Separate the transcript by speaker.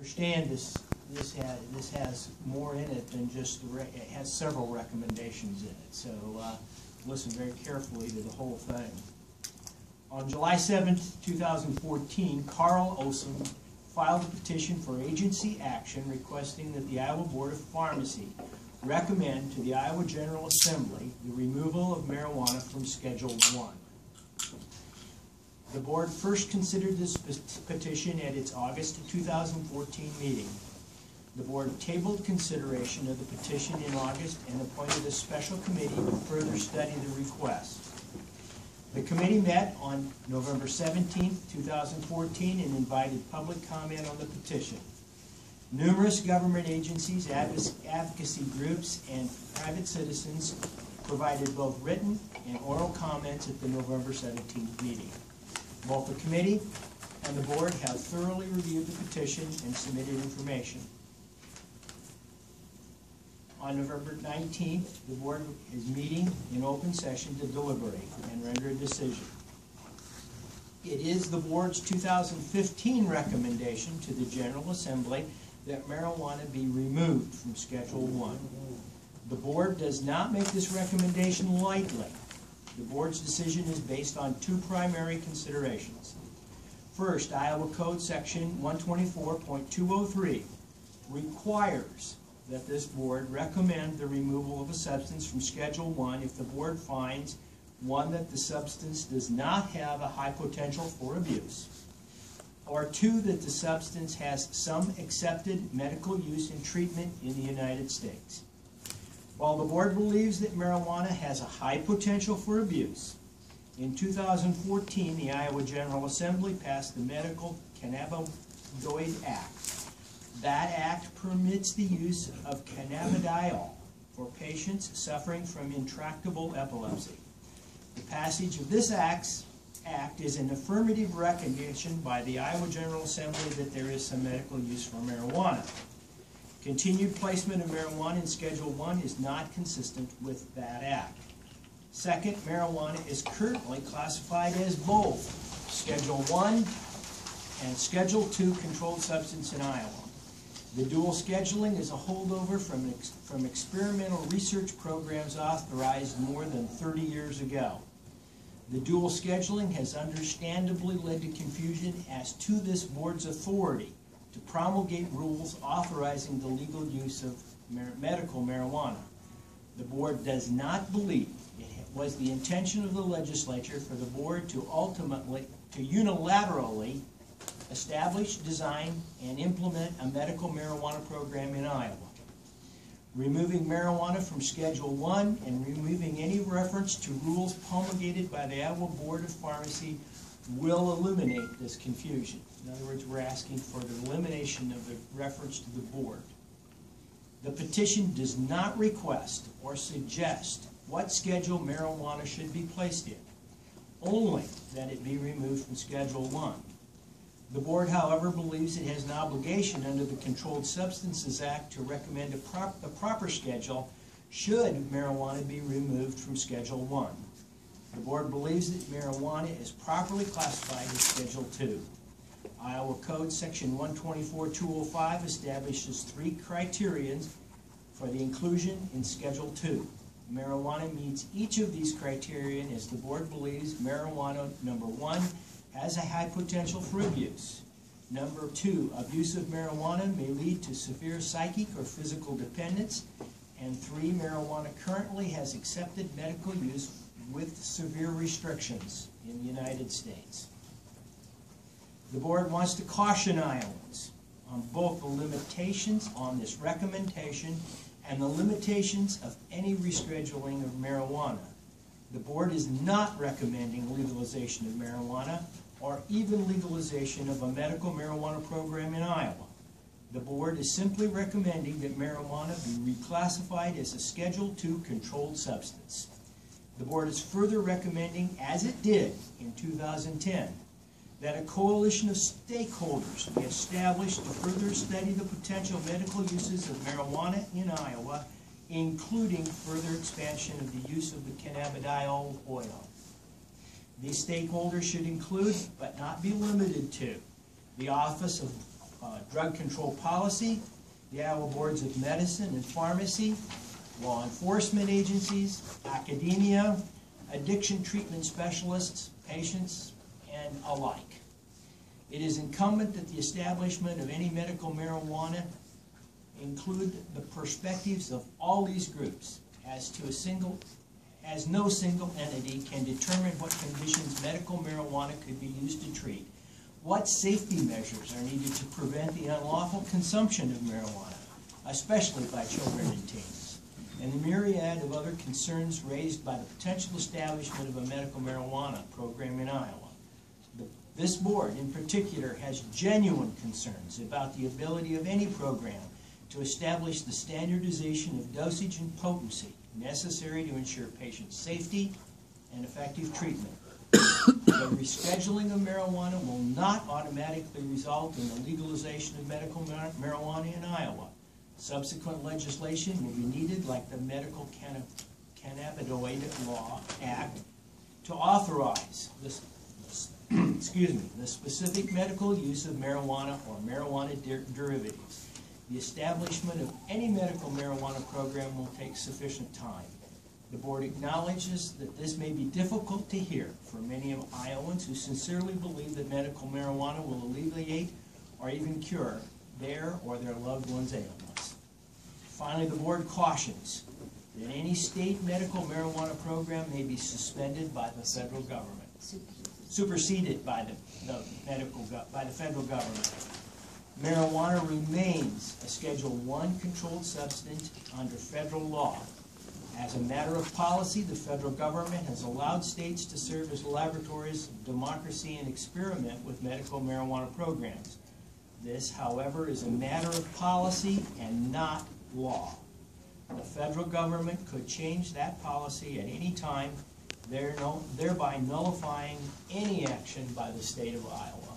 Speaker 1: understand this has more in it than just it has several recommendations in it. So listen very carefully to the whole thing. On July 7th, 2014, Carl Olson filed a petition for agency action requesting that the Iowa Board of Pharmacy recommend to the Iowa General Assembly the removal of marijuana from Schedule 1. The board first considered this petition at its August 2014 meeting. The board tabled consideration of the petition in August and appointed a special committee to further study the request. The committee met on November 17, 2014 and invited public comment on the petition. Numerous government agencies, advocacy groups, and private citizens provided both written and oral comments at the November 17th meeting. Both the committee and the board have thoroughly reviewed the petition and submitted information. On November 19th, the board is meeting in open session to deliberate and render a decision. It is the board's 2015 recommendation to the General Assembly that marijuana be removed from Schedule 1. The board does not make this recommendation lightly. The board's decision is based on two primary considerations. First, Iowa Code Section 124.203 requires that this board recommend the removal of a substance from Schedule 1 if the board finds, one, that the substance does not have a high potential for abuse, or two, that the substance has some accepted medical use and treatment in the United States. While the board believes that marijuana has a high potential for abuse, in 2014 the Iowa General Assembly passed the Medical Cannabinoid Act. That act permits the use of cannabidiol for patients suffering from intractable epilepsy. The passage of this act is an affirmative recognition by the Iowa General Assembly that there is some medical use for marijuana. Continued placement of marijuana in Schedule 1 is not consistent with that act. Second, marijuana is currently classified as both Schedule 1 and Schedule 2 controlled substance in Iowa. The dual scheduling is a holdover from experimental research programs authorized more than 30 years ago. The dual scheduling has understandably led to confusion as to this board's authority to promulgate rules authorizing the legal use of medical marijuana. The board does not believe it was the intention of the legislature for the board to unilaterally establish, design, and implement a medical marijuana program in Iowa. Removing marijuana from Schedule 1 and removing any reference to rules promulgated by the Iowa Board of Pharmacy will eliminate this confusion. In other words, we're asking for the elimination of the reference to the board. The petition does not request or suggest what schedule marijuana should be placed in, only that it be removed from Schedule 1. The board, however, believes it has an obligation under the Controlled Substances Act to recommend a proper schedule should marijuana be removed from Schedule 1. The board believes that marijuana is properly classified as Schedule 2. Iowa Code Section 124.205 establishes three criterions for the inclusion in Schedule 2. Marijuana meets each of these criteria as the board believes marijuana, number one, has a high potential for abuse. Number two, abuse of marijuana may lead to severe psychic or physical dependence. And three, marijuana currently has accepted medical use with severe restrictions in the United States. The board wants to caution Iowans on both the limitations on this recommendation and the limitations of any rescheduling of marijuana. The board is not recommending legalization of marijuana or even legalization of a medical marijuana program in Iowa. The board is simply recommending that marijuana be reclassified as a Schedule 2 controlled substance. The board is further recommending, as it did in 2010, that a coalition of stakeholders be established to further study the potential medical uses of marijuana in Iowa, including further expansion of the use of the cannabidiol oil. These stakeholders should include, but not be limited to, the Office of drug control policy, the Iowa Boards of Medicine and Pharmacy, law enforcement agencies, academia, addiction treatment specialists, patients, and alike. It is incumbent that the establishment of any medical marijuana include the perspectives of all these groups, as no single entity can determine what conditions medical marijuana could be used to treat, what safety measures are needed to prevent the unlawful consumption of marijuana, especially by children and teens, and the myriad of other concerns raised by the potential establishment of a medical marijuana program in Iowa. This board, in particular, has genuine concerns about the ability of any program to establish the standardization of dosage and potency necessary to ensure patient safety and effective treatment. The rescheduling of marijuana will not automatically result in the legalization of medical marijuana in Iowa. Subsequent legislation will be needed, like the Medical Cannabinoid Law Act, to authorize this, the specific medical use of marijuana or marijuana derivatives. The establishment of any medical marijuana program will take sufficient time. The board acknowledges that this may be difficult to hear for many of Iowans who sincerely believe that medical marijuana will alleviate or even cure their or their loved ones' ailments. Finally, the board cautions that any state medical marijuana program may be suspended by the federal government, superseded by the federal government. Marijuana remains a Schedule I controlled substance under federal law. As a matter of policy, the federal government has allowed states to serve as laboratories of democracy and experiment with medical marijuana programs. This, however, is a matter of policy and not law. The federal government could change that policy at any time, thereby nullifying any action by the state of Iowa.